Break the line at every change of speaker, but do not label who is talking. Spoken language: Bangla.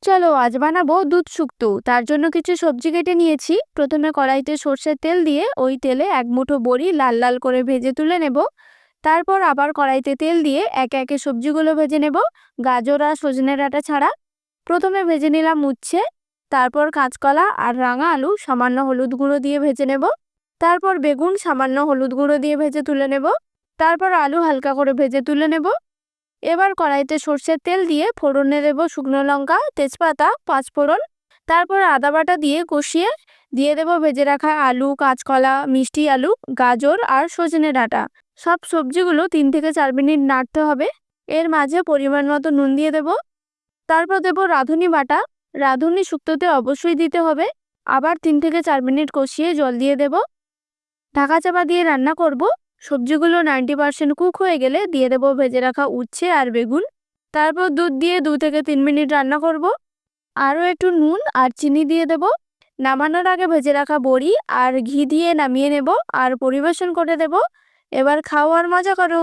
চলো আজ বানাবো দুধ শুক্তো। তার জন্য কিছু সবজি কেটে নিয়েছি। প্রথমে কড়াইতে সর্ষের তেল দিয়ে ওই তেলে এক মুঠো বড়ি লাল লাল করে ভেজে তুলে নেব। তারপর আবার কড়াইতে তেল দিয়ে একে একে সবজিগুলো ভেজে নেব, গাজর আর সজনে ডাঁটা ছাড়া। প্রথমে ভেজে নিলাম উচ্ছে, তারপর কাঁচকলা আর রাঙা আলু সামান্য হলুদ গুঁড়ো দিয়ে ভেজে নেব। তারপর বেগুন সামান্য হলুদ গুঁড়ো দিয়ে ভেজে তুলে নেব। তারপর আলু হালকা করে ভেজে তুলে নেব। এবার কড়াইতে সর্ষের তেল দিয়ে ফোড়নে দেব শুকনো লঙ্কা, তেজপাতা, পাঁচফোড়ন। তারপর আদা বাটা দিয়ে কষিয়ে দিয়ে দেব ভেজে রাখা আলু, কাঁচকলা, মিষ্টি আলু, গাজর আর সজনে ডাঁটা। সব সবজিগুলো 3 থেকে 4 মিনিট নাড়তে হবে। এর মাঝে পরিমাণ মতো নুন দিয়ে দেব। তারপর দেব রাঁধুনি বাটা। রাঁধুনি শুক্তোতে অবশ্যই দিতে হবে। আবার 3 থেকে 4 মিনিট কষিয়ে জল দিয়ে দেব। ঢাকা চাপা দিয়ে রান্না করব। সবজিগুলো 90% কুক হয়ে গেলে দিয়ে দেবো ভেজে রাখা উচ্ছে আর বেগুন। তারপর দুধ দিয়ে 2 থেকে 3 মিনিট রান্না করব। আরও একটু নুন আর চিনি দিয়ে দেব। নামানোর আগে ভেজে রাখা বড়ি আর ঘি দিয়ে নামিয়ে নেব আর পরিবেশন করে দেব। এবার খাও আর মজা করো।